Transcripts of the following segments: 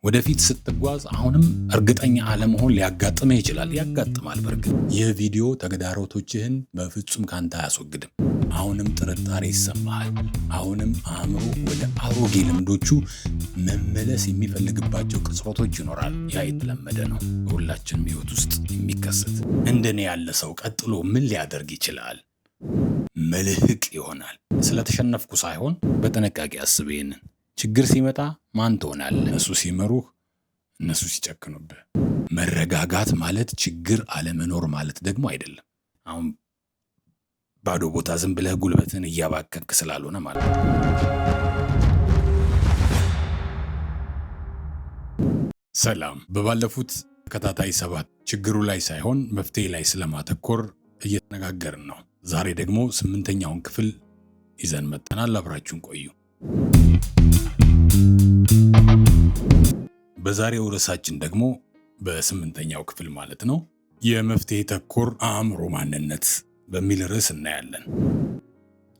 ወደፊት ስትጓዝ አሁንም እርግጠኛ አለመሆን ሊያጋጥምህ ይችላል። ያጋጥማል። በርግጥ ይህ ቪዲዮ ተግዳሮቶችህን በፍጹም ካንተ አያስወግድም። አሁንም ጥርጣሬ ይሰማሃል። አሁንም አእምሮ ወደ አሮጌ ልምዶቹ መመለስ የሚፈልግባቸው ቅጽበቶች ይኖራል። ያ የተለመደ ነው፣ በሁላችንም ህይወት ውስጥ የሚከሰት። እንደኔ ያለ ሰው ቀጥሎ ምን ሊያደርግ ይችላል? መልህቅ ይሆናል። ስለተሸነፍኩ ሳይሆን በጥንቃቄ አስብ። ይህንን ችግር ሲመጣ ማን ትሆናለህ? እነሱ ሲመሩህ፣ እነሱ ሲጨክኑብህ። መረጋጋት ማለት ችግር አለመኖር ማለት ደግሞ አይደለም። አሁን ባዶ ቦታ ዝም ብለህ ጉልበትን እያባከንክ ስላልሆነ ማለት ነው። ሰላም። በባለፉት ተከታታይ 7 ችግሩ ላይ ሳይሆን መፍትሄ ላይ ስለማተኮር እየተነጋገርን ነው። ዛሬ ደግሞ 8ኛውን ክፍል ይዘን መጥተናል። አብራችሁን ቆዩ። በዛሬው ርዕሳችን ደግሞ በ8ኛው ክፍል ማለት ነው የመፍትሄ ተኮር አእምሮ ማንነት በሚል ርዕስ እናያለን።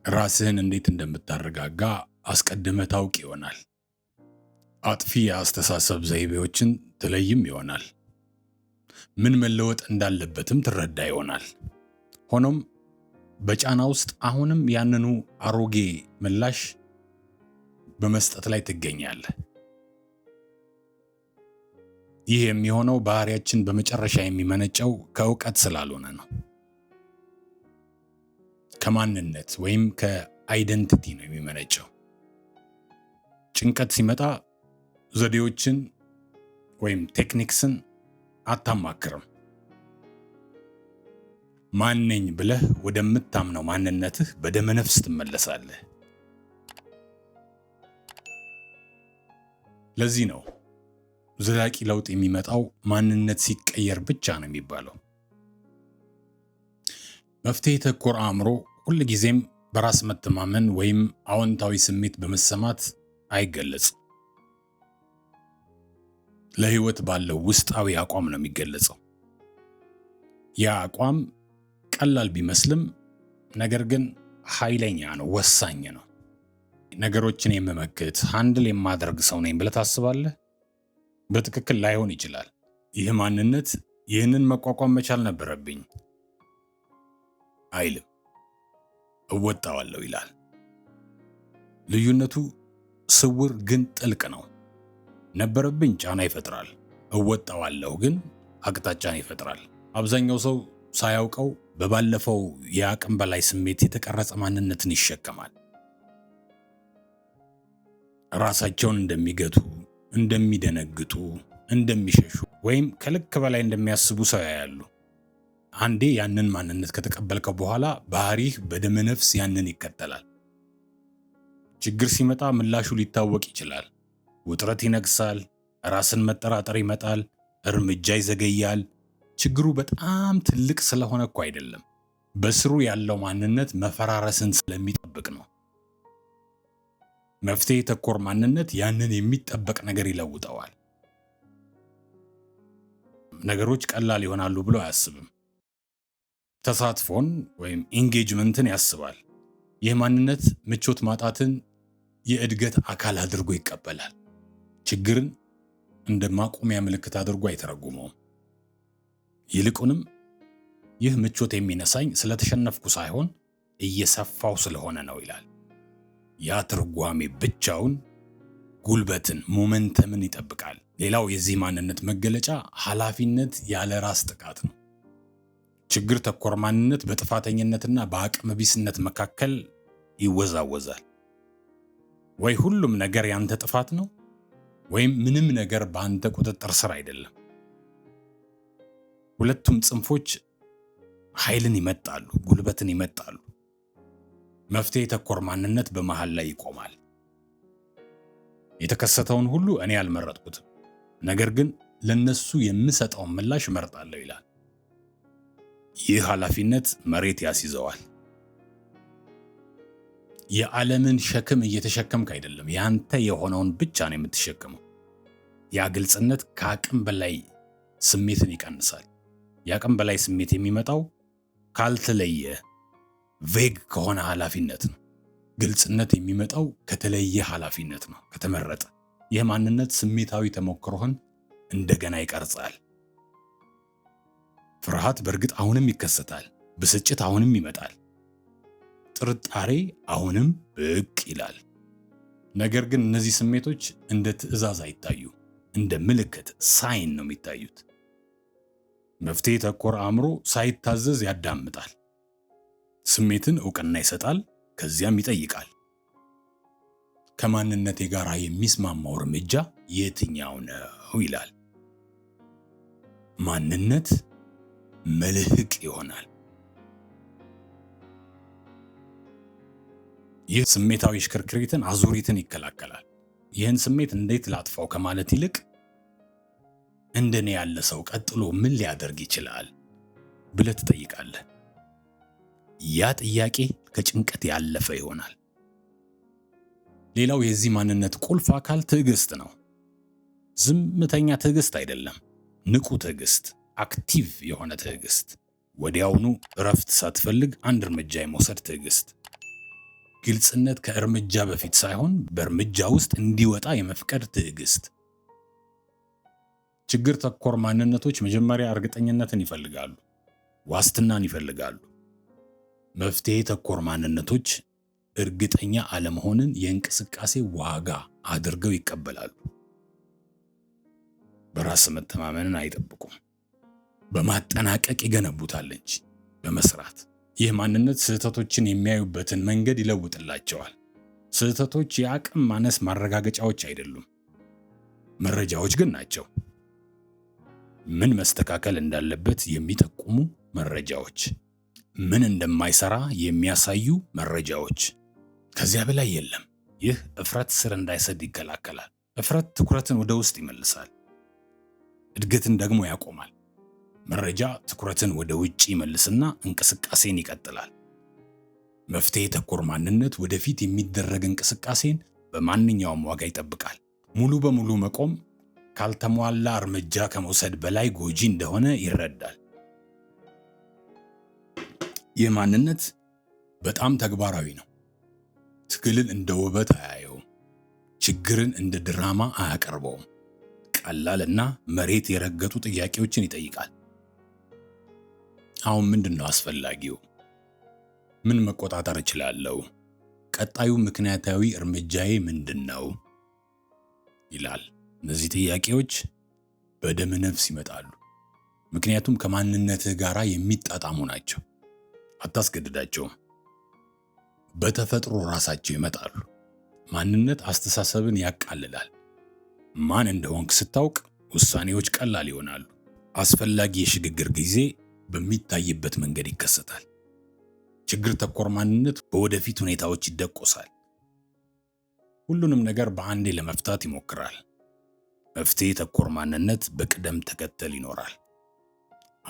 ራስህን እንዴት እንደምታረጋጋ አስቀድመህ ታውቅ ይሆናል። አጥፊ የአስተሳሰብ ዘይቤዎችን ትለይም ይሆናል። ምን መለወጥ እንዳለበትም ትረዳ ይሆናል። ሆኖም በጫና ውስጥ አሁንም ያንኑ አሮጌ ምላሽ በመስጠት ላይ ትገኛለህ። ይህ የሚሆነው ባህሪያችን በመጨረሻ የሚመነጨው ከእውቀት ስላልሆነ ነው። ከማንነት ወይም ከአይደንቲቲ ነው የሚመነጨው። ጭንቀት ሲመጣ ዘዴዎችን ወይም ቴክኒክስን አታማክርም። ማነኝ ብለህ ወደምታምነው ማንነትህ በደመነፍስ ትመለሳለህ። ለዚህ ነው ዘላቂ ለውጥ የሚመጣው ማንነት ሲቀየር ብቻ ነው የሚባለው። መፍትሄ ተኮር አእምሮ ሁልጊዜም በራስ መተማመን ወይም አዎንታዊ ስሜት በመሰማት አይገለጽም። ለህይወት ባለው ውስጣዊ አቋም ነው የሚገለጸው። ያ አቋም ቀላል ቢመስልም ነገር ግን ኃይለኛ ነው፣ ወሳኝ ነው። ነገሮችን የምመክት ሃንድል የማደርግ ሰው ነኝ ብለህ ታስባለህ? በትክክል ላይሆን ይችላል። ይህ ማንነት ይህንን መቋቋም መቻል ነበረብኝ አይልም። እወጣዋለሁ ይላል። ልዩነቱ ስውር ግን ጥልቅ ነው። ነበረብኝ ጫና ይፈጥራል። እወጣዋለሁ ግን አቅጣጫን ይፈጥራል። አብዛኛው ሰው ሳያውቀው በባለፈው የአቅም በላይ ስሜት የተቀረጸ ማንነትን ይሸከማል። ራሳቸውን እንደሚገቱ፣ እንደሚደነግጡ፣ እንደሚሸሹ ወይም ከልክ በላይ እንደሚያስቡ ሰው ያያሉ። አንዴ ያንን ማንነት ከተቀበልከው በኋላ ባህሪህ በደመነፍስ ያንን ይከተላል። ችግር ሲመጣ ምላሹ ሊታወቅ ይችላል። ውጥረት ይነግሳል፣ ራስን መጠራጠር ይመጣል፣ እርምጃ ይዘገያል። ችግሩ በጣም ትልቅ ስለሆነ እኮ አይደለም። በስሩ ያለው ማንነት መፈራረስን ስለሚጠብቅ ነው። መፍትሄ ተኮር ማንነት ያንን የሚጠበቅ ነገር ይለውጠዋል። ነገሮች ቀላል ይሆናሉ ብሎ አያስብም። ተሳትፎን ወይም ኢንጌጅመንትን ያስባል። ይህ ማንነት ምቾት ማጣትን የእድገት አካል አድርጎ ይቀበላል። ችግርን እንደ ማቆሚያ ምልክት አድርጎ አይተረጉመውም። ይልቁንም ይህ ምቾት የሚነሳኝ ስለተሸነፍኩ ሳይሆን እየሰፋው ስለሆነ ነው ይላል። ያ ትርጓሜ ብቻውን ጉልበትን፣ ሞመንተምን ይጠብቃል። ሌላው የዚህ ማንነት መገለጫ ኃላፊነት ያለ ራስ ጥቃት ነው። ችግር ተኮር ማንነት በጥፋተኝነትና በአቅመ ቢስነት መካከል ይወዛወዛል። ወይ ሁሉም ነገር ያንተ ጥፋት ነው ወይም ምንም ነገር በአንተ ቁጥጥር ስር አይደለም። ሁለቱም ጽንፎች ኃይልን ይመጣሉ፣ ጉልበትን ይመጣሉ። መፍትሄ ተኮር ማንነት በመሃል ላይ ይቆማል። የተከሰተውን ሁሉ እኔ አልመረጥኩትም፣ ነገር ግን ለነሱ የምሰጠውን ምላሽ እመርጣለሁ ይላል። ይህ ኃላፊነት መሬት ያስይዘዋል። የዓለምን ሸክም እየተሸከምክ አይደለም፣ ያንተ የሆነውን ብቻ ነው የምትሸከመው። ያ ግልጽነት ከአቅም በላይ ስሜትን ይቀንሳል። የአቅም በላይ ስሜት የሚመጣው ካልተለየ ቬግ ከሆነ ኃላፊነት ነው። ግልጽነት የሚመጣው ከተለየ ኃላፊነት ነው፣ ከተመረጠ። ይህ ማንነት ስሜታዊ ተሞክሮህን እንደገና ይቀርጻል። ፍርሃት በእርግጥ አሁንም ይከሰታል። ብስጭት አሁንም ይመጣል። ጥርጣሬ አሁንም ብቅ ይላል። ነገር ግን እነዚህ ስሜቶች እንደ ትዕዛዝ አይታዩ፣ እንደ ምልክት ሳይን ነው የሚታዩት። መፍትሄ ተኮር አእምሮ ሳይታዘዝ ያዳምጣል። ስሜትን ዕውቅና ይሰጣል፣ ከዚያም ይጠይቃል። ከማንነቴ ጋር የሚስማማው እርምጃ የትኛው ነው ይላል። ማንነት መልህቅ ይሆናል። ይህ ስሜታዊ ሽክርክሪትን፣ አዙሪትን ይከላከላል። ይህን ስሜት እንዴት ላጥፋው ከማለት ይልቅ እንደኔ ያለ ሰው ቀጥሎ ምን ሊያደርግ ይችላል ብለህ ትጠይቃለህ። ያ ጥያቄ ከጭንቀት ያለፈ ይሆናል። ሌላው የዚህ ማንነት ቁልፍ አካል ትዕግስት ነው። ዝምተኛ ትዕግስት አይደለም፣ ንቁ ትዕግስት፣ አክቲቭ የሆነ ትዕግስት፣ ወዲያውኑ እረፍት ሳትፈልግ አንድ እርምጃ የመውሰድ ትዕግስት፣ ግልጽነት ከእርምጃ በፊት ሳይሆን በእርምጃ ውስጥ እንዲወጣ የመፍቀድ ትዕግስት። ችግር ተኮር ማንነቶች መጀመሪያ እርግጠኝነትን ይፈልጋሉ፣ ዋስትናን ይፈልጋሉ። መፍትሄ ተኮር ማንነቶች እርግጠኛ አለመሆንን የእንቅስቃሴ ዋጋ አድርገው ይቀበላሉ። በራስ መተማመንን አይጠብቁም፣ በማጠናቀቅ ይገነቡታል እንጂ በመስራት። ይህ ማንነት ስህተቶችን የሚያዩበትን መንገድ ይለውጥላቸዋል። ስህተቶች የአቅም ማነስ ማረጋገጫዎች አይደሉም፣ መረጃዎች ግን ናቸው። ምን መስተካከል እንዳለበት የሚጠቁሙ መረጃዎች፣ ምን እንደማይሰራ የሚያሳዩ መረጃዎች። ከዚያ በላይ የለም። ይህ እፍረት ስር እንዳይሰድ ይከላከላል። እፍረት ትኩረትን ወደ ውስጥ ይመልሳል፣ እድገትን ደግሞ ያቆማል። መረጃ ትኩረትን ወደ ውጭ ይመልስና እንቅስቃሴን ይቀጥላል። መፍትሄ ተኮር ማንነት ወደፊት የሚደረግ እንቅስቃሴን በማንኛውም ዋጋ ይጠብቃል። ሙሉ በሙሉ መቆም ካልተሟላ እርምጃ ከመውሰድ በላይ ጎጂ እንደሆነ ይረዳል። ይህ ማንነት በጣም ተግባራዊ ነው። ትግልን እንደ ውበት አያየውም። ችግርን እንደ ድራማ አያቀርበውም። ቀላልና መሬት የረገጡ ጥያቄዎችን ይጠይቃል። አሁን ምንድነው አስፈላጊው? ምን መቆጣጠር እችላለሁ? ቀጣዩ ምክንያታዊ እርምጃዬ ምንድነው? ይላል። እነዚህ ጥያቄዎች በደም ነፍስ ይመጣሉ፣ ምክንያቱም ከማንነትህ ጋር የሚጣጣሙ ናቸው። አታስገድዳቸውም፣ በተፈጥሮ ራሳቸው ይመጣሉ። ማንነት አስተሳሰብን ያቃልላል። ማን እንደሆንክ ስታውቅ ውሳኔዎች ቀላል ይሆናሉ። አስፈላጊ የሽግግር ጊዜ በሚታይበት መንገድ ይከሰታል። ችግር ተኮር ማንነት በወደፊት ሁኔታዎች ይደቆሳል። ሁሉንም ነገር በአንዴ ለመፍታት ይሞክራል። መፍትሄ ተኮር ማንነት በቅደም ተከተል ይኖራል።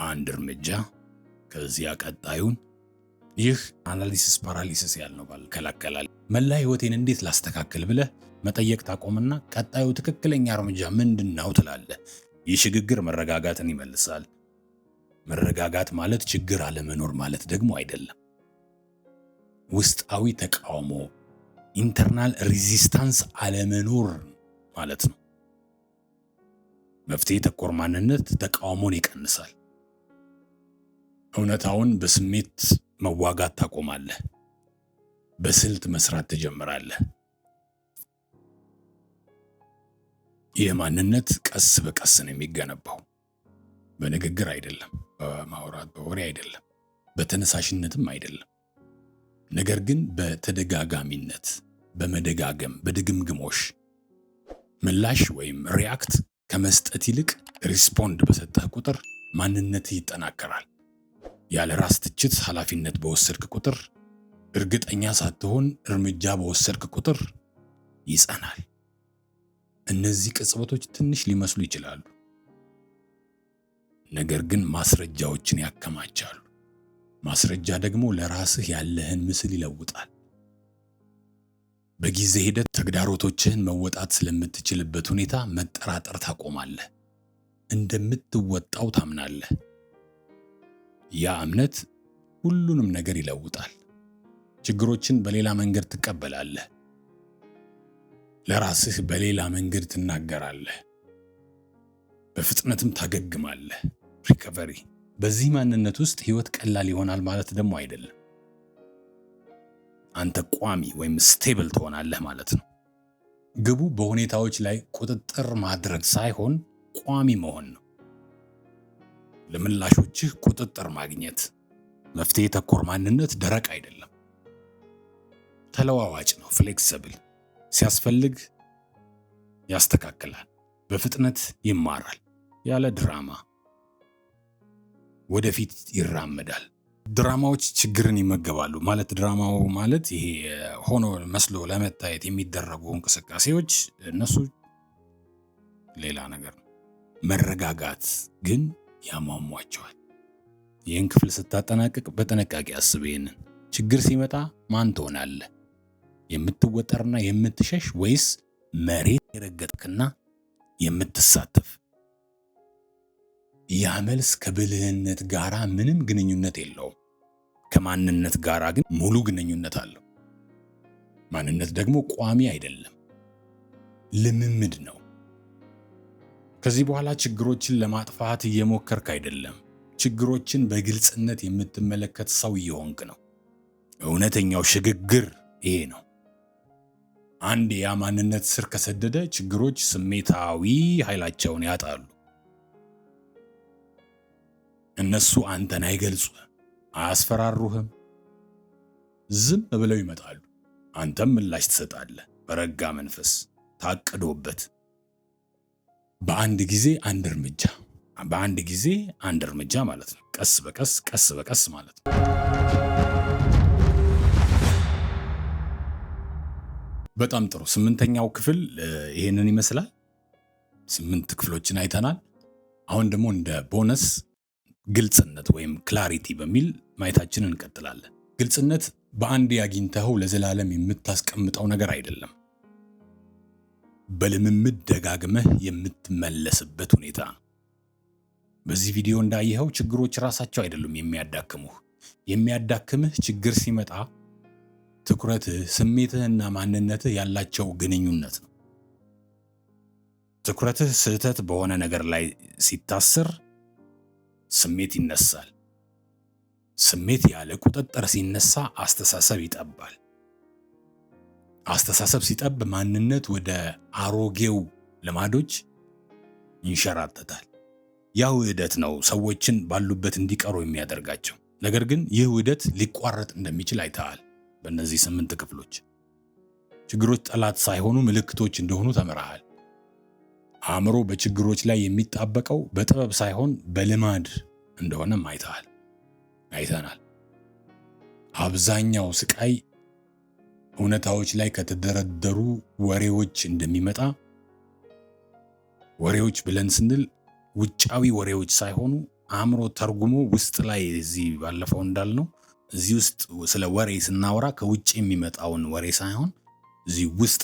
አንድ እርምጃ፣ ከዚያ ቀጣዩን። ይህ አናሊሲስ ፓራሊሲስ ያልነው ይከላከላል። መላ ህይወቴን እንዴት ላስተካክል ብለህ መጠየቅ ታቆምና ቀጣዩ ትክክለኛ እርምጃ ምንድነው ትላለህ። ይህ ሽግግር መረጋጋትን ይመልሳል። መረጋጋት ማለት ችግር አለመኖር ማለት ደግሞ አይደለም። ውስጣዊ ተቃውሞ፣ ኢንተርናል ሬዚስታንስ አለመኖር ማለት ነው። መፍትሄ ተኮር ማንነት ተቃውሞን ይቀንሳል። እውነታውን በስሜት መዋጋት ታቆማለህ። በስልት መስራት ትጀምራለህ። ይህ ማንነት ቀስ በቀስ ነው የሚገነባው። በንግግር አይደለም፣ በማውራት በወሬ አይደለም፣ በተነሳሽነትም አይደለም። ነገር ግን በተደጋጋሚነት፣ በመደጋገም፣ በድግምግሞሽ ምላሽ ወይም ሪአክት ከመስጠት ይልቅ ሪስፖንድ በሰጠህ ቁጥር ማንነትህ ይጠናከራል። ያለ ራስ ትችት ኃላፊነት በወሰድክ ቁጥር፣ እርግጠኛ ሳትሆን እርምጃ በወሰድክ ቁጥር ይጸናል። እነዚህ ቅጽበቶች ትንሽ ሊመስሉ ይችላሉ፣ ነገር ግን ማስረጃዎችን ያከማቻሉ። ማስረጃ ደግሞ ለራስህ ያለህን ምስል ይለውጣል። በጊዜ ሂደት ተግዳሮቶችህን መወጣት ስለምትችልበት ሁኔታ መጠራጠር ታቆማለህ። እንደምትወጣው ታምናለህ። ያ እምነት ሁሉንም ነገር ይለውጣል። ችግሮችን በሌላ መንገድ ትቀበላለህ። ለራስህ በሌላ መንገድ ትናገራለህ፣ በፍጥነትም ታገግማለህ። ሪከቨሪ። በዚህ ማንነት ውስጥ ህይወት ቀላል ይሆናል ማለት ደግሞ አይደለም። አንተ ቋሚ ወይም ስቴብል ትሆናለህ ማለት ነው። ግቡ በሁኔታዎች ላይ ቁጥጥር ማድረግ ሳይሆን ቋሚ መሆን ነው። ለምላሾችህ ቁጥጥር ማግኘት። መፍትሄ ተኮር ማንነት ደረቅ አይደለም፣ ተለዋዋጭ ነው። ፍሌክሲብል። ሲያስፈልግ ያስተካክላል፣ በፍጥነት ይማራል፣ ያለ ድራማ ወደፊት ይራመዳል። ድራማዎች ችግርን ይመገባሉ ማለት ድራማው ማለት ይሄ ሆኖ መስሎ ለመታየት የሚደረጉ እንቅስቃሴዎች እነሱ ሌላ ነገር ነው። መረጋጋት ግን ያሟሟቸዋል። ይህን ክፍል ስታጠናቅቅ በጥንቃቄ አስብ። ይህንን ችግር ሲመጣ ማን ትሆናለህ? የምትወጠርና የምትሸሽ ወይስ መሬት የረገጥክና የምትሳተፍ? ያ መልስ ከብልህነት ጋራ ምንም ግንኙነት የለውም። ከማንነት ጋራ ግን ሙሉ ግንኙነት አለው። ማንነት ደግሞ ቋሚ አይደለም፣ ልምምድ ነው። ከዚህ በኋላ ችግሮችን ለማጥፋት እየሞከርክ አይደለም። ችግሮችን በግልጽነት የምትመለከት ሰው እየሆንክ ነው። እውነተኛው ሽግግር ይሄ ነው። አንድ ያ ማንነት ስር ከሰደደ ችግሮች ስሜታዊ ኃይላቸውን ያጣሉ። እነሱ አንተን አይገልጹህም፣ አያስፈራሩህም፣ ዝም ብለው ይመጣሉ። አንተም ምላሽ ትሰጣለህ በረጋ መንፈስ ታቅዶበት። በአንድ ጊዜ አንድ እርምጃ ማለት ነው። ቀስ በቀስ ማለት ነው። በጣም ጥሩ። 8ኛው ክፍል ይሄንን ይመስላል። 8 ክፍሎችን አይተናል። አሁን ደግሞ እንደ ቦነስ ግልጽነት ወይም ክላሪቲ በሚል ማየታችንን እንቀጥላለን። ግልጽነት በአንድ አግኝተኸው ለዘላለም የምታስቀምጠው ነገር አይደለም። በልምምድ ደጋግመህ የምትመለስበት ሁኔታ ነው። በዚህ ቪዲዮ እንዳየኸው ችግሮች ራሳቸው አይደሉም የሚያዳክሙህ። የሚያዳክምህ ችግር ሲመጣ ትኩረትህ፣ ስሜትህና ማንነትህ ያላቸው ግንኙነት ነው። ትኩረትህ ስህተት በሆነ ነገር ላይ ሲታሰር ስሜት ይነሳል። ስሜት ያለ ቁጥጥር ሲነሳ አስተሳሰብ ይጠባል። አስተሳሰብ ሲጠብ ማንነት ወደ አሮጌው ልማዶች ይንሸራተታል። ያ ውህደት ነው ሰዎችን ባሉበት እንዲቀሩ የሚያደርጋቸው። ነገር ግን ይህ ውህደት ሊቋረጥ እንደሚችል አይተሃል። በእነዚህ 8 ክፍሎች ችግሮች ጠላት ሳይሆኑ ምልክቶች እንደሆኑ ተምረሃል። አእምሮ በችግሮች ላይ የሚጣበቀው በጥበብ ሳይሆን በልማድ እንደሆነም አይተናል። አብዛኛው ስቃይ እውነታዎች ላይ ከተደረደሩ ወሬዎች እንደሚመጣ፣ ወሬዎች ብለን ስንል ውጫዊ ወሬዎች ሳይሆኑ አእምሮ ተርጉሞ ውስጥ ላይ እዚህ ባለፈው እንዳልነው እዚህ ውስጥ ስለ ወሬ ስናወራ ከውጭ የሚመጣውን ወሬ ሳይሆን እዚህ ውስጥ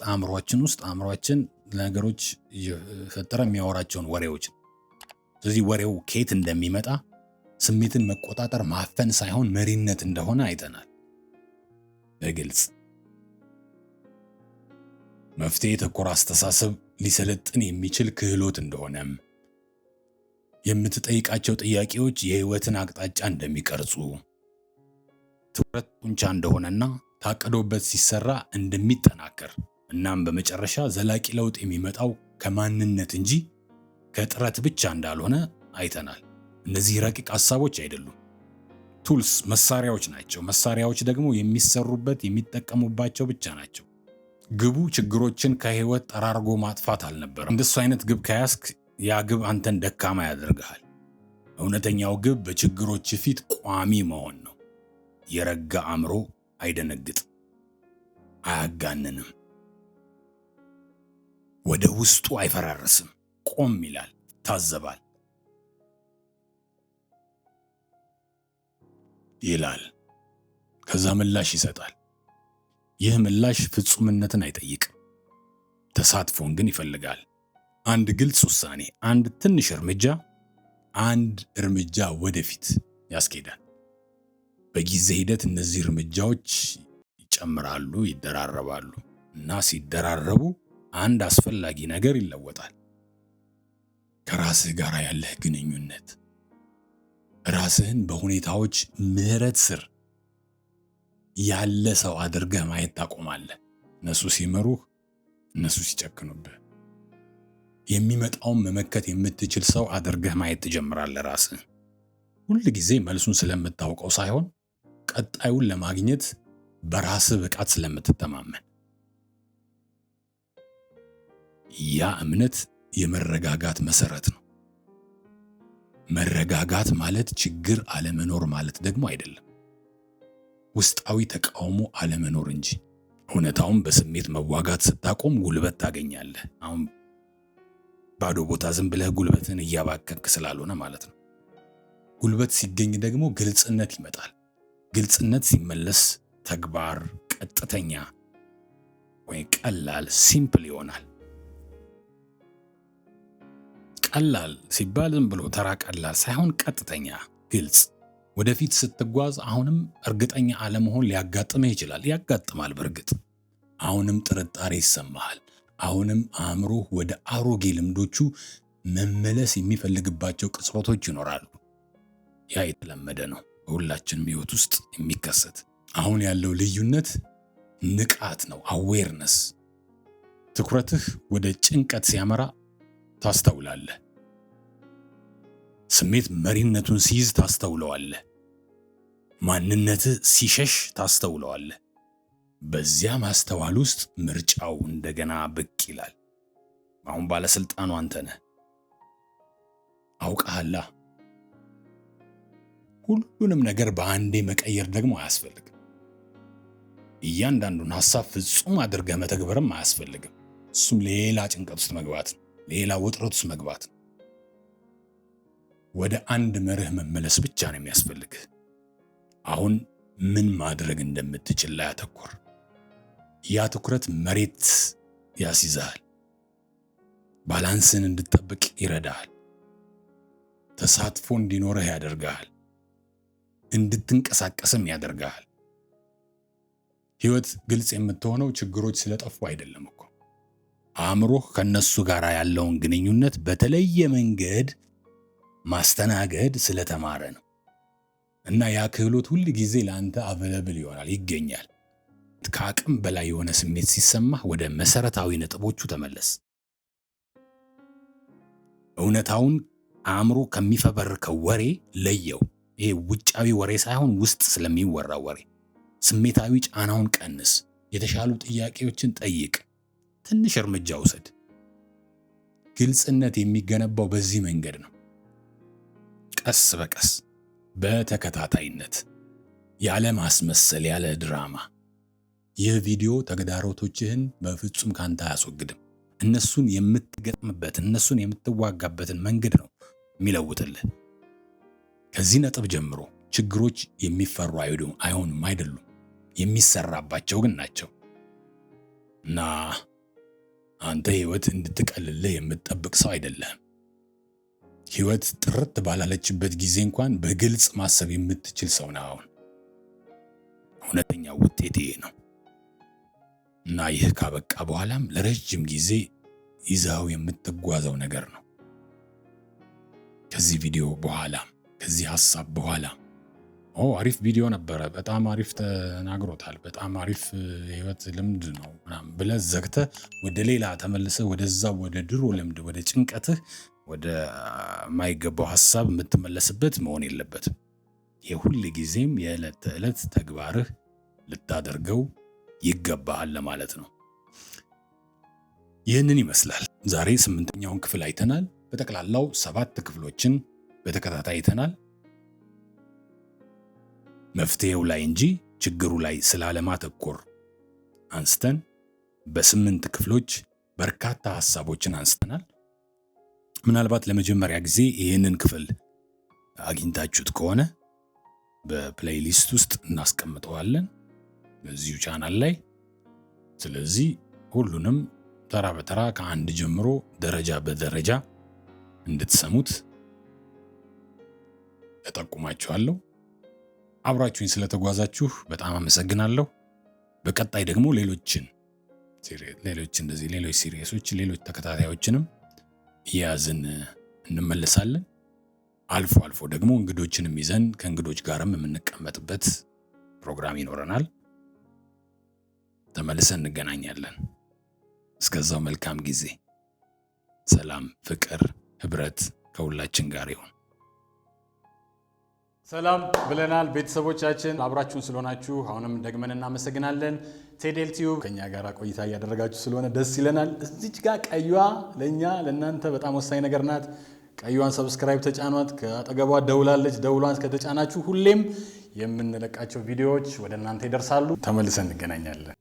አእምሯችን ነገሮች እየፈጠረ የሚያወራቸውን ወሬዎች። ስለዚህ ወሬው ከየት እንደሚመጣ ስሜትን መቆጣጠር ማፈን ሳይሆን መሪነት እንደሆነ አይተናል በግልጽ። መፍትሄ ተኮር አስተሳሰብ ሊሰለጥን የሚችል ክህሎት እንደሆነም፣ የምትጠይቃቸው ጥያቄዎች የህይወትን አቅጣጫ እንደሚቀርጹ፣ ትኩረት ጡንቻ እንደሆነና ታቅዶበት ሲሰራ እንደሚጠናከር፣ እናም በመጨረሻ ዘላቂ ለውጥ የሚመጣው ከማንነት እንጂ ከጥረት ብቻ እንዳልሆነ አይተናል። እነዚህ ረቂቅ ሐሳቦች አይደሉም፣ ቱልስ መሳሪያዎች ናቸው። መሳሪያዎች ደግሞ የሚጠቀሙባቸው ብቻ ናቸው። ግቡ ችግሮችን ከህይወት ጠራርጎ ማጥፋት አልነበረም። እንደሱ አይነት ግብ ከያዝክ ያ ግብ አንተን ደካማ ያደርግሃል። እውነተኛው ግብ በችግሮች ፊት ቋሚ መሆን ነው። የረጋ አእምሮ አይደነግጥም፣ አያጋንንም፣ ወደ ውስጡ አይፈራርስም። ቆም ይላል፣ ይታዘባል፣ ይላል፣ ከዛ ምላሽ ይሰጣል። ይህ ምላሽ ፍጹምነትን አይጠይቅም፣ ተሳትፎን ግን ይፈልጋል። አንድ ግልጽ ውሳኔ፣ አንድ ትንሽ እርምጃ፣ አንድ እርምጃ ወደፊት ያስኬዳል። በጊዜ ሂደት እነዚህ እርምጃዎች ይጨምራሉ፣ ይደራረባሉ እና ሲደራረቡ አንድ አስፈላጊ ነገር ይለወጣል። ከራስህ ጋር ያለህ ግንኙነት። ራስህን በሁኔታዎች ምህረት ስር ያለ ሰው አድርገህ ማየት ታቆማለህ። እነሱ ሲመሩህ፣ እነሱ ሲጨክኑብህ፣ የሚመጣውን መመከት የምትችል ሰው አድርገህ ማየት ትጀምራለህ ራስህን። ሁል ጊዜ መልሱን ስለምታውቀው ሳይሆን ቀጣዩን ለማግኘት በራስህ ብቃት ስለምትተማመን። ያ እምነት የመረጋጋት መሰረት ነው። መረጋጋት ማለት ችግር አለመኖር ማለት ደግሞ አይደለም። ውስጣዊ ተቃውሞ አለመኖር እንጂ። እውነታውን በስሜት መዋጋት ስታቆም ጉልበት ታገኛለህ። አሁን ባዶ ቦታ ዝም ብለህ ጉልበትን እያባከንክ ስላልሆነ ማለት ነው። ጉልበት ሲገኝ ደግሞ ግልጽነት ይመጣል። ግልጽነት ሲመለስ ተግባር ቀጥተኛ ወይ ቀላል ሲምፕል ይሆናል። ቀላል ሲባል ዝም ብሎ ተራ ቀላል ሳይሆን ቀጥተኛ፣ ግልጽ። ወደፊት ስትጓዝ አሁንም እርግጠኛ አለመሆን ሊያጋጥምህ ይችላል። ያጋጥማል። በእርግጥ አሁንም ጥርጣሬ ይሰማሃል። አሁንም አእምሮህ ወደ አሮጌ ልምዶቹ መመለስ የሚፈልግባቸው ቅጽበቶች ይኖራሉ። ያ የተለመደ ነው፣ በሁላችንም ሕይወት ውስጥ የሚከሰት። አሁን ያለው ልዩነት ንቃት ነው፣ አዌርነስ። ትኩረትህ ወደ ጭንቀት ሲያመራ ታስተውላለህ። ስሜት መሪነቱን ሲይዝ ታስተውለዋለህ። ማንነትህ ሲሸሽ ታስተውለዋለህ። በዚያ ማስተዋል ውስጥ ምርጫው እንደገና ብቅ ይላል። አሁን ባለስልጣኑ አንተ ነህ። አውቀሃላ። ሁሉንም ነገር በአንዴ መቀየር ደግሞ አያስፈልግም። እያንዳንዱን ሐሳብ ፍጹም አድርገህ መተግበርም አያስፈልግም። እሱም ሌላ ጭንቀት ውስጥ መግባት ነው፣ ሌላ ውጥረት ውስጥ መግባት ነው። ወደ አንድ መርህ መመለስ ብቻ ነው የሚያስፈልግህ። አሁን ምን ማድረግ እንደምትችል ላይ አተኩር። ያ ትኩረት መሬት ያስይዝሃል። ባላንስን እንድትጠብቅ ይረዳሃል። ተሳትፎ እንዲኖርህ ያደርግሃል። እንድትንቀሳቀስም ያደርግሃል። ሕይወት ግልጽ የምትሆነው ችግሮች ስለጠፉ አይደለም እኮ። አእምሮህ ከነሱ ጋር ያለውን ግንኙነት በተለየ መንገድ ማስተናገድ ስለተማረ ነው። እና ያ ክህሎት ሁል ጊዜ ለአንተ አቬለብል ይሆናል፣ ይገኛል። ከአቅም በላይ የሆነ ስሜት ሲሰማህ ወደ መሰረታዊ ነጥቦቹ ተመለስ። እውነታውን አእምሮ ከሚፈበርከው ወሬ ለየው። ይሄ ውጫዊ ወሬ ሳይሆን ውስጥ ስለሚወራው ወሬ። ስሜታዊ ጫናውን ቀንስ። የተሻሉ ጥያቄዎችን ጠይቅ። ትንሽ እርምጃ ውሰድ። ግልጽነት የሚገነባው በዚህ መንገድ ነው። ቀስ በቀስ በተከታታይነት፣ ያለ ማስመሰል፣ ያለ ድራማ። ይህ ቪዲዮ ተግዳሮቶችህን በፍጹም ካንተ አያስወግድም። እነሱን የምትገጥምበትን፣ እነሱን የምትዋጋበትን መንገድ ነው የሚለውጥልህ። ከዚህ ነጥብ ጀምሮ ችግሮች የሚፈሩ አይደሉም፣ የሚሰራባቸው ግን ናቸው። እና አንተ ሕይወት እንድትቀልልህ የምትጠብቅ ሰው አይደለህም። ሕይወት ጥርት ባላለችበት ጊዜ እንኳን በግልጽ ማሰብ የምትችል ሰው ነህ። አሁን እውነተኛው ውጤት ይሄ ነው። እና ይህ ካበቃ በኋላም ለረጅም ጊዜ ይዘው የምትጓዘው ነገር ነው። ከዚህ ቪዲዮ በኋላም፣ ከዚህ ሐሳብ በኋላ አሪፍ ቪዲዮ ነበረ፣ በጣም አሪፍ ተናግሮታል፣ በጣም አሪፍ የህይወት ልምድ ነው ምናምን ብለህ ዘግተህ ወደ ሌላ ተመልሰህ ወደዛው ወደ ድሮ ልምድ፣ ወደ ጭንቀትህ፣ ወደ ማይገባው ሐሳብ የምትመለስበት መሆን የለበትም። የሁል ጊዜም የዕለት ተዕለት ተግባርህ ልታደርገው ይገባሃል ለማለት ነው። ይህንን ይመስላል። ዛሬ 8ኛውን ክፍል አይተናል። በጠቅላላው 7 ክፍሎችን በተከታታይ አይተናል። መፍትሄው ላይ እንጂ ችግሩ ላይ ስላለማተኮር አንስተን በ8 ክፍሎች በርካታ ሐሳቦችን አንስተናል። ምናልባት ለመጀመሪያ ጊዜ ይህንን ክፍል አግኝታችሁት ከሆነ በፕሌይሊስት ውስጥ እናስቀምጠዋለን በዚሁ ቻናል ላይ። ስለዚህ ሁሉንም ተራ በተራ ከአንድ ጀምሮ ደረጃ በደረጃ እንድትሰሙት እጠቁማችኋለሁ። አብራችሁኝ ስለተጓዛችሁ በጣም አመሰግናለሁ። በቀጣይ ደግሞ ሌሎችን ሌሎች ሲሪየሶች ሌሎች ተከታታዮችንም እያያዝን እንመለሳለን። አልፎ አልፎ ደግሞ እንግዶችንም ይዘን ከእንግዶች ጋርም የምንቀመጥበት ፕሮግራም ይኖረናል። ተመልሰን እንገናኛለን። እስከዛው መልካም ጊዜ። ሰላም፣ ፍቅር፣ ህብረት ከሁላችን ጋር ይሁን። ሰላም ብለናል ቤተሰቦቻችን፣ አብራችሁን ስለሆናችሁ አሁንም ደግመን እናመሰግናለን። ቴዴል ቲዩብ ከኛ ጋር ቆይታ እያደረጋችሁ ስለሆነ ደስ ይለናል። እዚች ጋር ቀዩዋ ለእናንተ በጣም ወሳኝ ነገር ናት። ቀዩዋን ሰብስክራይብ ተጫኗት። ከአጠገቧ ደውላለች። ደውሏን ከተጫናችሁ ሁሌም የምንለቃቸው ቪዲዮዎች ወደ እናንተ ይደርሳሉ። ተመልሰን እንገናኛለን።